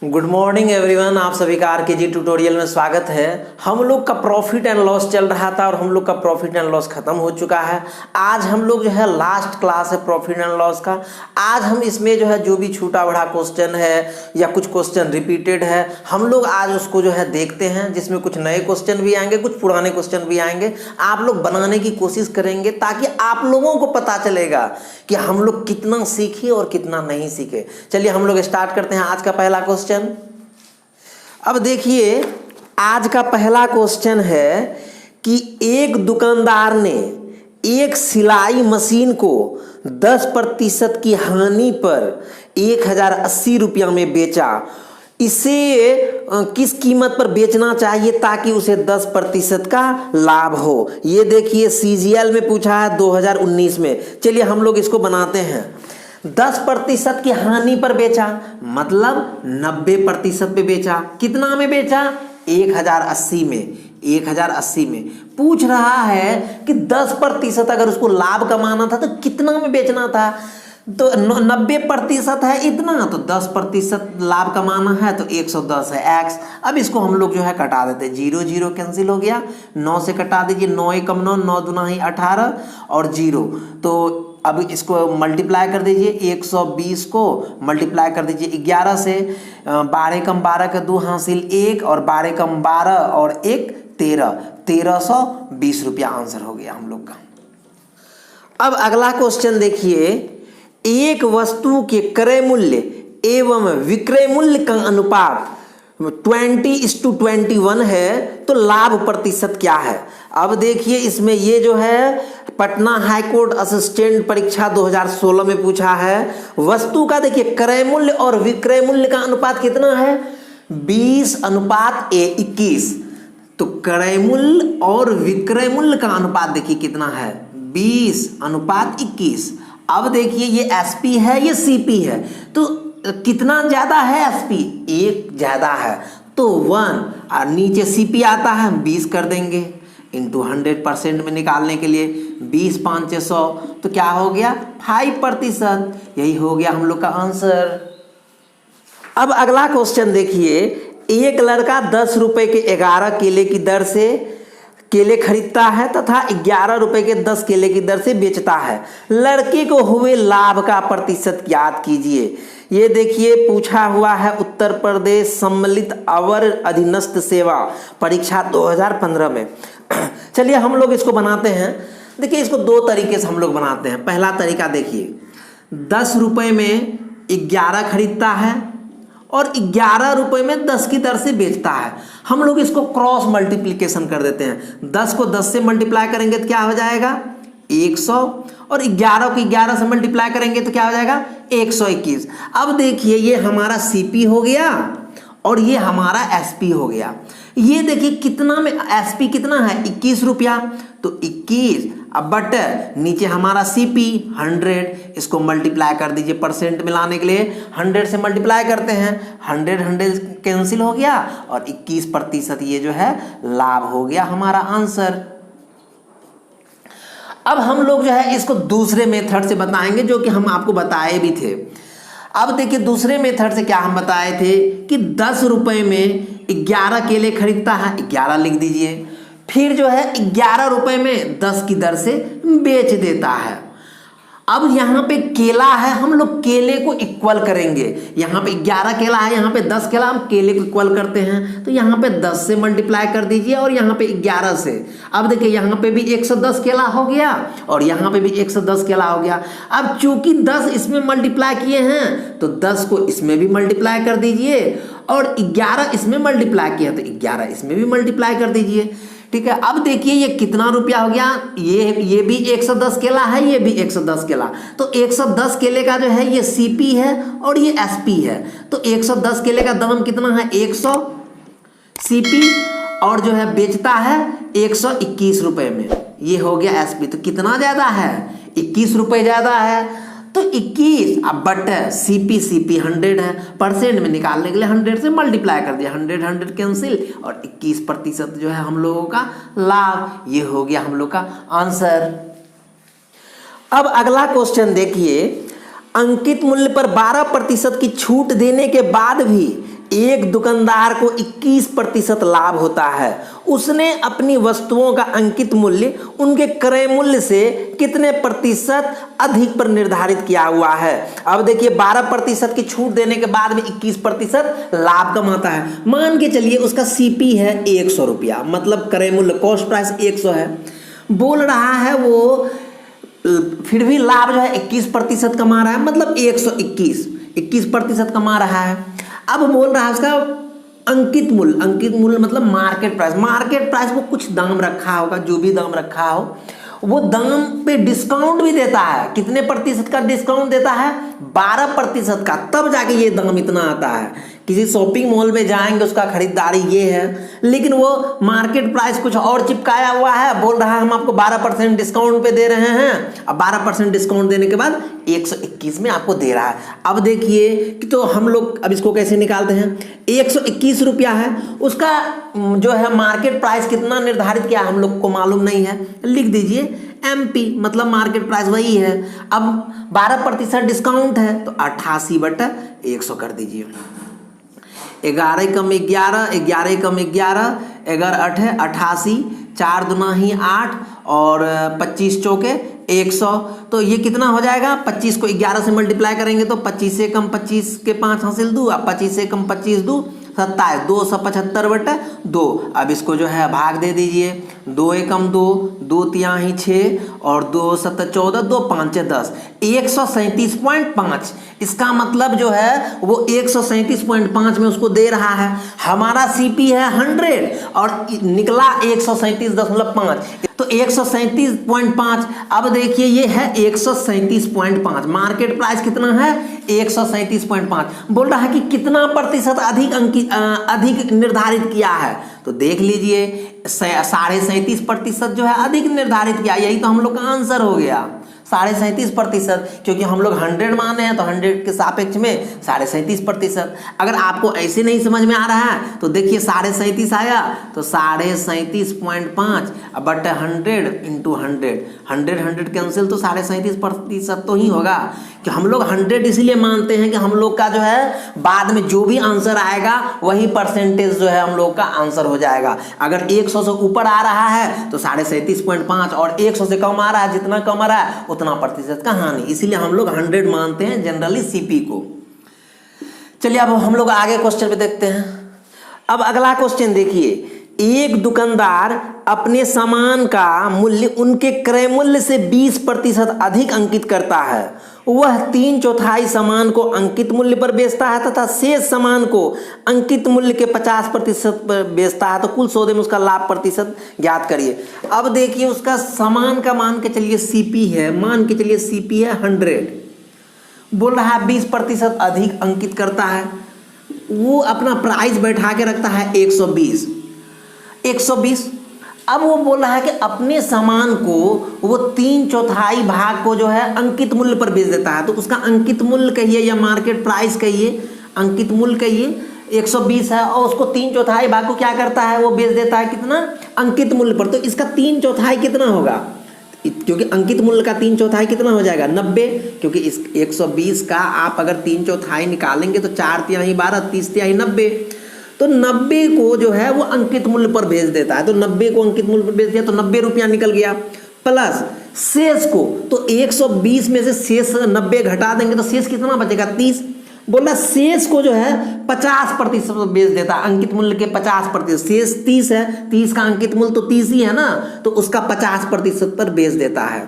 Good morning everyone, आप सभी का आरकेजी ट्यूटोरियल में स्वागत है। हम लोग का प्रॉफिट एंड लॉस चल रहा था और हम लोग का प्रॉफिट एंड लॉस खत्म हो चुका है। आज हम लोग जो है लास्ट क्लास है प्रॉफिट एंड लॉस का। आज हम इसमें जो है जो भी छूटा बड़ा क्वेश्चन है या कुछ क्वेश्चन रिपीटेड है, हम लोग आज उसको जो है देखते हैं, जिसमें कुछ नए क्वेश्चन भी आएंगे, कुछ पुराने क्वेश्चन भी आएंगे। आप लोग बनाने की कोशिश करेंगे ताकि आप लोगों को पता चलेगा कि हम लोग कितना सीखे और कितना नहीं सीखे। चलिए हम लोग स्टार्ट करते हैं आज का पहला क्वेश्चन। अब देखिए, आज का पहला क्वेश्चन है कि एक दुकानदार ने एक सिलाई मशीन को 10% की हानि पर 1080 रुपया में बेचा। इसे किस कीमत पर बेचना चाहिए ताकि उसे 10% का लाभ हो? ये देखिए सीजीएल में पूछा है 2019 में। चलिए हम लोग इसको बनाते हैं। 10% की हानि पर बेचा मतलब 90% पे बेचा। कितना में बेचा? 1080 में। 1080 में पूछ रहा है कि 10% अगर उसको लाभ कमाना था तो कितना में बेचना था? तो 90% है इतना, तो 10% लाभ कमाना है तो 110 है एक्स। अब इसको हम लोग जो है कटा देते हैं, 0 0 कैंसिल हो गया, 9 से कटा दीजिए, 9 एकम 9, 9 दूना ही 18 और 0। तो अब इसको मल्टीप्लाई कर दीजिए, 120 को मल्टीप्लाई कर दीजिए 11 से, 12 कम 12 का 2 हासिल 1 और 12 कम 12 और 1 13, 1320 रुपया आंसर हो गया हम लोग का। अब अगला क्वेश्चन देखिए, एक वस्तु के क्रय मूल्य एवं विक्रय मूल्य का अनुपात 20:21 है तो लाभ प्रतिशत क्या है? अब देखिए इसमें ये जो है पटना हाईकोर्ट असिस्टेंट परीक्षा 2016 में पूछा है। वस्तु का देखिए क्रय मूल्य और विक्रय मूल्य का अनुपात कितना है? 20:21। तो क्रय मूल्य और विक्रय मूल्य का अनुपात देखिए कितना है? 20:21। अब देखिए ये एसपी है, ये सीपी है, तो कितना ज्यादा है? एसपी 1 ज्यादा है तो 1, और नीचे सीपी आता है 20 कर देंगे इंटू 100% में निकालने के लिए 20 5 100, तो क्या हो गया? 5%। यही हो गया हम लोग का आंसर। अब अगला क्वेश्चन देखिए, एक लड़का 10 रुपए के 11 केले की दर से केले खरीदता है तथा 11 रुपए के 10 केले की दर से बेचता है। लड़के को हुए लाभ का प्रतिशत ज्ञात कीजिए। ये देखिए पूछा हुआ है उत्तर प्रदेश सम्मिलित अवर अधीनस्थ सेवा परीक्षा 2015 में। चलिए हम लोग इसको बनाते हैं। देखिए इसको 2 तरीके से हम लोग बनाते हैं। पहला तरीका देखिए, 10 रुपए में 11 खरीदता है और 11 रुपए में 10 की दर से बेचता है। हम लोग इसको क्रॉस मल्टीप्लिकेशन कर देते हैं। 10 को 10 से मल्टीप्लाई करेंगे तो क्या हो जाएगा? 100, और 11 को 11 से मल्टीप्लाई करेंगे तो क्या हो जाएगा? 121। अब देखिए ये हमारा सीपी हो गया और ये हमारा एसपी हो गया। ये देखिए कितना में एसपी कितना है? 21 रुपया, तो 21 अब बटर नीचे हमारा सीपी 100, इसको मल्टीप्लाई कर दीजिए परसेंट में लाने के लिए। 100 से मल्टीप्लाई करते हैं, 100 कैंसिल हो गया और 21% ये जो है लाभ हो गया हमारा आंसर। अब हम लोग जो है इसको दूसरे मेथड से बताएंगे जो कि हम आपको बताए भी थे। अब देखिए दूसरे मेथड से क्या हम बताए थे कि 10 रुपए में 11 केले खरीदता है, 11 लिख दीजिए, फिर जो है 11 रुपए में 10 की दर से बेच देता है। अब यहाँ पे केला है, हम लोग केले को इक्वल करेंगे। यहाँ पे 11 केला है, यहाँ पे 10 केला, हम केले को इक्वल करते हैं तो यहाँ पे 10 से मल्टीप्लाई कर दीजिए और यहाँ पे 11 से। अब देखिए यहाँ पे भी 110 केला हो गया और यहाँ पे भी 110 केला हो गया। अब चूंकि 10 इसमें मल्टीप्लाई किए हैं तो 10 को इसमें भी मल्टीप्लाई कर दीजिए और 11 इसमें मल्टीप्लाई किया तो 11 इसमें भी मल्टीप्लाई कर दीजिए। ठीक है, अब देखिए ये कितना रुपया हो गया? ये भी 110 केला है, ये भी 110 केला, तो 110 केले का जो है ये सीपी है और ये एसपी है। तो 110 केले का दाम कितना है? 100 सीपी, और जो है बेचता है 121 रुपए में। ये हो गया एसपी। तो कितना ज्यादा है? 21 रुपए ज्यादा है। तो 21 अब बट सीपी 100 है, परसेंट में निकालने के लिए 100 से मल्टीप्लाई कर दिया, 100 कैंसिल और 21% जो है हम लोगों का लाभ। ये हो गया हम लोग का आंसर। अब अगला क्वेश्चन देखिए, अंकित मूल्य पर 12% की छूट देने के बाद भी एक दुकानदार को 21% लाभ होता है। उसने अपनी वस्तुओं का अंकित मूल्य उनके क्रय मूल्य से कितने प्रतिशत अधिक पर निर्धारित किया हुआ है। अब देखिए 12% की छूट देने के बाद में 21% लाभ कमाता है। मान के चलिए उसका सीपी है 100 रुपया, मतलब क्रय मूल्य कॉस्ट प्राइस 100 है। बोल रहा है वो फिर भी लाभ जो है 21% कमा रहा है, मतलब 21% कमा रहा है। अब बोल रहा है उसका अंकित मूल्य मतलब मार्केट प्राइस वो कुछ दाम रखा होगा, जो भी दाम रखा हो वो दाम पे डिस्काउंट भी देता है। कितने प्रतिशत का डिस्काउंट देता है? 12% का, तब जाके ये दाम इतना आता है। किसी शॉपिंग मॉल में जाएंगे उसका खरीदारी ये है, लेकिन वो मार्केट प्राइस कुछ और चिपकाया हुआ है। बोल रहा है हम आपको 12% डिस्काउंट पे दे रहे हैं। अब 12% डिस्काउंट देने के बाद 121 में आपको दे रहा है। अब देखिए कि तो हम लोग अब इसको कैसे निकालते हैं। 121 रुपया है, उसका जो है मार्केट प्राइस कितना निर्धारित किया हम लोग को मालूम नहीं है। लिख दीजिए MP, मतलब मार्केट प्राइस वही है। अब 12% डिस्काउंट है तो 88/100 कर दीजिए। 11 कम 11, 11 कम 11, 11 8 है 88, 4 दूना ही 8 और 25 चौके 100। तो ये कितना हो जाएगा? 25 को 11 से मल्टीप्लाई करेंगे तो 25 से कम 25 के 5 हासिल 2, अब 25 से कम 25 2 27, 275/2। अब इसको जो है भाग दे दीजिए। 2 एकम 2, 2 तिहाई 6 और 2 7 14, 2 5 10, 137.5। इसका मतलब जो है वो 137.5 में उसको दे रहा है। हमारा सीपी है 100 और निकला 137.5, तो 137.5। अब देखिए ये है 137.5, मार्केट प्राइस कितना है? 137.5। बोल रहा है कि कितना प्रतिशत अधिक निर्धारित किया है, तो देख लीजिए 37.5% जो है अधिक निर्धारित किया। यही तो हम लोग का आंसर हो गया, 37.5%, क्योंकि हम लोग 100 माने हैं तो 100 के सापेक्ष में 37.5%। अगर आपको ऐसे नहीं समझ में आ रहा है तो देखिए 37.5 आया तो 37.5 बट 100 इंटू 100 कैंसिल, तो 37.5% तो ही होगा। कि हम लोग 100 इसलिए मानते हैं कि हम लोग का जो है बाद में जो भी आंसर आएगा वही परसेंटेज जो है हम लोग का आंसर हो जाएगा। अगर 100 से ऊपर आ रहा है तो 37.5 और 100 से कम आ रहा है, जितना कम आ रहा है उतना प्रतिशत का हानि, इसीलिए हम लोग 100 मानते हैं जनरली सीपी को। चलिए अब हम लोग आगे क्वेश्चन पे देखते हैं। अब अगला क्वेश्चन देखिए, एक दुकानदार अपने सामान का मूल्य उनके क्रय मूल्य से 20% अधिक अंकित करता है। वह 3/4 सामान को अंकित मूल्य पर बेचता है तथा शेष सामान को अंकित मूल्य के 50% पर बेचता है। तो कुल सौदे में उसका लाभ प्रतिशत ज्ञात करिए। अब देखिए उसका सामान का मान के चलिए सीपी है, मान के चलिए सीपी है 100। बोल रहा है 20% अधिक अंकित करता है। वो अपना प्राइस बैठा के रखता है 120। अब वो बोल रहा है कि अपने सामान को वो 3/4 भाग को जो है अंकित मूल्य पर बेच देता है। तो उसका अंकित मूल्य कहिए या मार्केट प्राइस कहिए, अंकित मूल्य कहिए 120 है और उसको 3/4 भाग को क्या करता है वो बेच देता है कितना? अंकित मूल्य पर। तो इसका 3/4 कितना होगा? क्योंकि अंकित मूल्य का 3/4 कितना हो जाएगा? 90। क्योंकि इस 120 का आप अगर 3/4 निकालेंगे तो 4 तिहाई 12, 30 तिहाई 90। तो 90 को जो है वो अंकित मूल्य पर भेज देता है। तो 90 को अंकित मूल्य पर भेज दिया तो 90 रुपया निकल गया, प्लस शेष को तो 120 में से शेष 90 घटा देंगे तो शेष कितना बचेगा? 30। बोला शेष को जो है 50% पर बेच देता है, अंकित मूल्य के 50%। शेष 30 है, 30 का अंकित मूल्य तो 30 ही है ना, तो उसका 50% पर बेच देता है।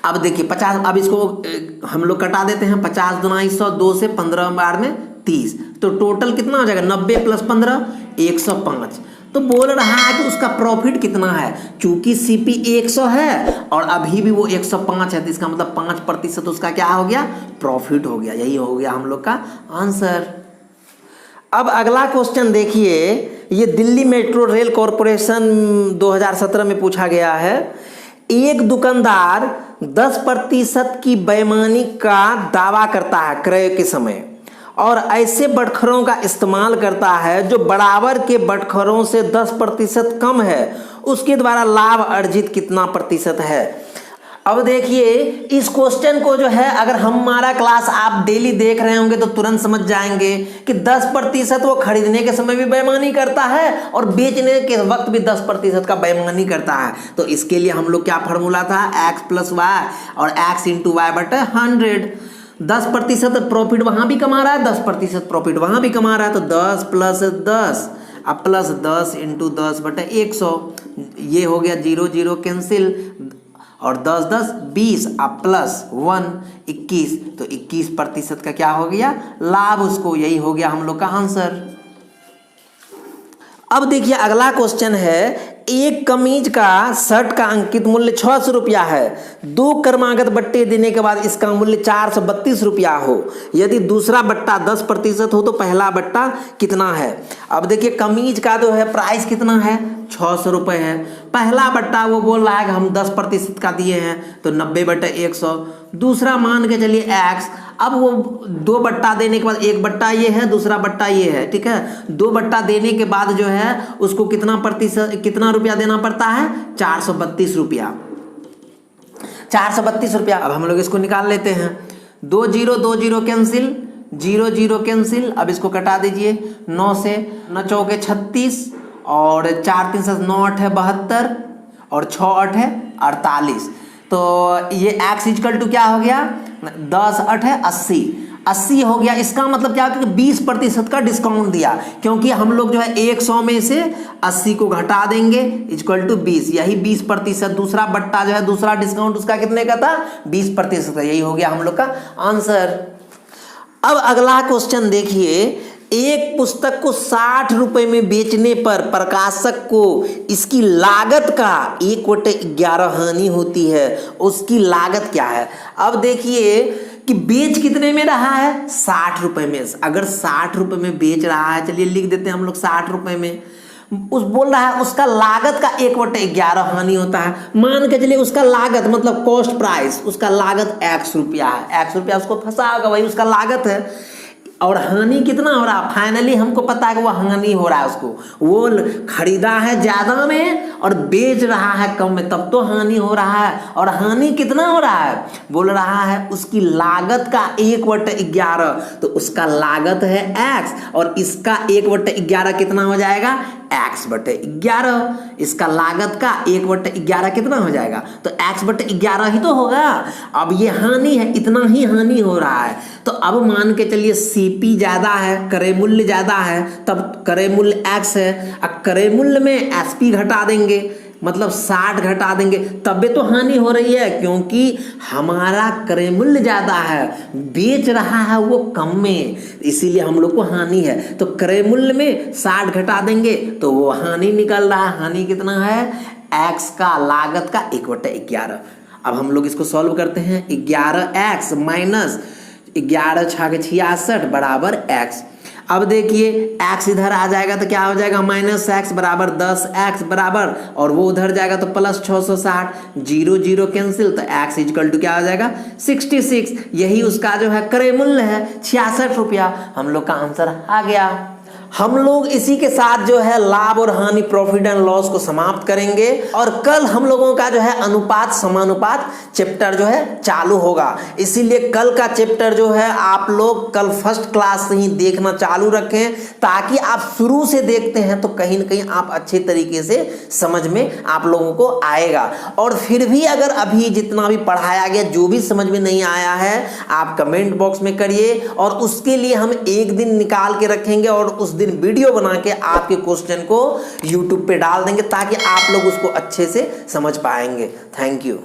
अब देखिए 50, अब इसको हम लोग कटा देते हैं। 50 दूना 100, 2 से 15 बार में 30, तो टोटल कितना हो जाएगा? 90 + 15 105। तो बोल रहा है कि उसका प्रॉफिट कितना है। चूंकि सीपी 100 है और अभी भी वो 105 है, तो इसका मतलब 5% उसका क्या हो गया? प्रॉफिट हो गया। यही हो गया हम लोग का आंसर। अब अगला क्वेश्चन देखिए, ये दिल्ली मेट्रो रेल कॉरपोरेशन 2017 में पूछा गया है। एक दुकानदार 10% की बेईमानी का दावा करता है क्रय के समय और ऐसे बटखरों का इस्तेमाल करता है जो बराबर के बटखरों से 10% कम है। उसके द्वारा लाभ अर्जित कितना प्रतिशत है? अब देखिए इस क्वेश्चन को जो है अगर हमारा क्लास आप डेली देख रहे होंगे तो तुरंत समझ जाएंगे कि 10% वो खरीदने के समय भी बेईमानी करता है और बेचने के वक्त भी 10% का बेईमानी करता है। तो इसके लिए हम लोग क्या फार्मूला था, x प्लस वाई और x इंटू वाई बटे 100। 10% प्रॉफिट वहां भी कमा रहा है, 10% प्रॉफिट वहां भी कमा रहा है, तो 10 प्लस 10 अब प्लस 10 इंटू 10 बटे 100, ये हो गया 0 0 कैंसिल और 10 10 20 अब प्लस 1 21, तो 21% का क्या हो गया लाभ उसको, यही हो गया हम लोग का आंसर। अब देखिए अगला क्वेश्चन है, एक कमीज का शर्ट का अंकित मूल्य 600 रुपया है, 2 क्रमागत बट्टे देने के बाद इसका मूल्य 432 रुपया हो, यदि दूसरा बट्टा 10% हो तो पहला बट्टा कितना है। अब देखिए कमीज का जो है प्राइस कितना है, 600 रुपये है, पहला बट्टा वो बोल रहा है कि हम 10% का दिए हैं तो 90/100, दूसरा मान के चलिए x। अब वो 2 बट्टा देने के बाद एक बट्टा ये है, दूसरा बट्टा ये है, ठीक है। 2 बट्टा देने के बाद जो है उसको कितना रुपया देना पड़ता है, 432 रुपया, 432 रुपया। अब हम लोग इसको निकाल लेते हैं, 2 0 कैंसिल, 0 0 कैंसिल, अब इसको कटा दीजिए, 9 से 9 चौके 36 और 4 3 से 9 8 है 72 और 6 8 है 48, तो ये x इक्वल टू क्या हो गया, 10 8 है 80, 80 हो गया। इसका मतलब क्या कि 20% का डिस्काउंट दिया, क्योंकि हम लोग जो है 100 में से 80 को घटा देंगे इक्वल टू 20, यही 20%। दूसरा बट्टा जो है दूसरा डिस्काउंट उसका कितने का था, 20% का, यही हो गया हम लोग का आंसर। अब अगला क्वेश्चन देखिए, एक पुस्तक को 60 रुपए में बेचने पर प्रकाशक को इसकी लागत का 1/11 हानि होती है, उसकी लागत क्या है। अब देखिए कि बेच कितने में रहा है, 60 रुपए में। अगर 60 रुपए में बेच रहा है, चलिए लिख देते हैं हम लोग 60 रुपए में, उस बोल रहा है उसका लागत का 1/11 हानि होता है। मान के चलिए उसका लागत मतलब कॉस्ट प्राइस, उसका लागत x रुपया है, x रुपया उसको फंसा होगा, वही उसका लागत है, और हानि कितना हो रहा है, फाइनली हमको पता है कि वो हानि हो रहा है उसको, वो खरीदा है ज्यादा में और बेच रहा है कम में, तब तो हानि हो रहा है। और हानि कितना हो रहा है, बोल रहा है उसकी लागत का 1/11, तो उसका लागत है x और इसका 1/11 कितना हो जाएगा, x/11, इसका लागत का 1/11 कितना हो जाएगा, तो x/11 ही तो होगा। अब ये हानि है, इतना ही हानि हो रहा है, तो अब मान के चलिए सीपी ज्यादा है, क्रय मूल्य ज्यादा है, तब क्रय मूल्य x है, अब क्रय मूल्य में एसपी घटा देंगे, मतलब 60 घटा देंगे, तब भी तो हानि हो रही है, क्योंकि हमारा क्रय मूल्य ज्यादा है, बेच रहा है वो कम में, इसीलिए हम लोग को हानि है। तो क्रय मूल्य में 60 घटा देंगे तो वो हानि निकल रहा है, हानि कितना है, x का लागत का 1/11। अब हम लोग इसको सॉल्व करते हैं, 11x माइनस 11 6 66 बराबर x। अब देखिए x इधर आ जाएगा तो क्या हो जाएगा, -x बराबर 10x बराबर, और वो उधर जाएगा तो प्लस 660, 0 0 कैंसिल, तो x इक्वल टू क्या हो जाएगा 66, यही उसका जो है क्रय मूल्य है 66 रुपया, हम लोग का आंसर आ गया। हम लोग इसी के साथ जो है लाभ और हानि, प्रॉफिट एंड लॉस को समाप्त करेंगे, और कल हम लोगों का जो है अनुपात समानुपात चैप्टर जो है चालू होगा। इसीलिए कल का चैप्टर जो है आप लोग कल फर्स्ट क्लास से ही देखना चालू रखें, ताकि आप शुरू से देखते हैं तो कहीं ना कहीं आप अच्छे तरीके से समझ में आप लोगों को आएगा। और फिर भी अगर अभी जितना भी पढ़ाया गया जो भी समझ में नहीं आया है, आप कमेंट बॉक्स में करिए, और उसके लिए हम एक दिन निकाल के रखेंगे और उस दिन वीडियो बना के आपके क्वेश्चन को YouTube पे डाल देंगे, ताकि आप लोग उसको अच्छे से समझ पाएंगे। Thank you.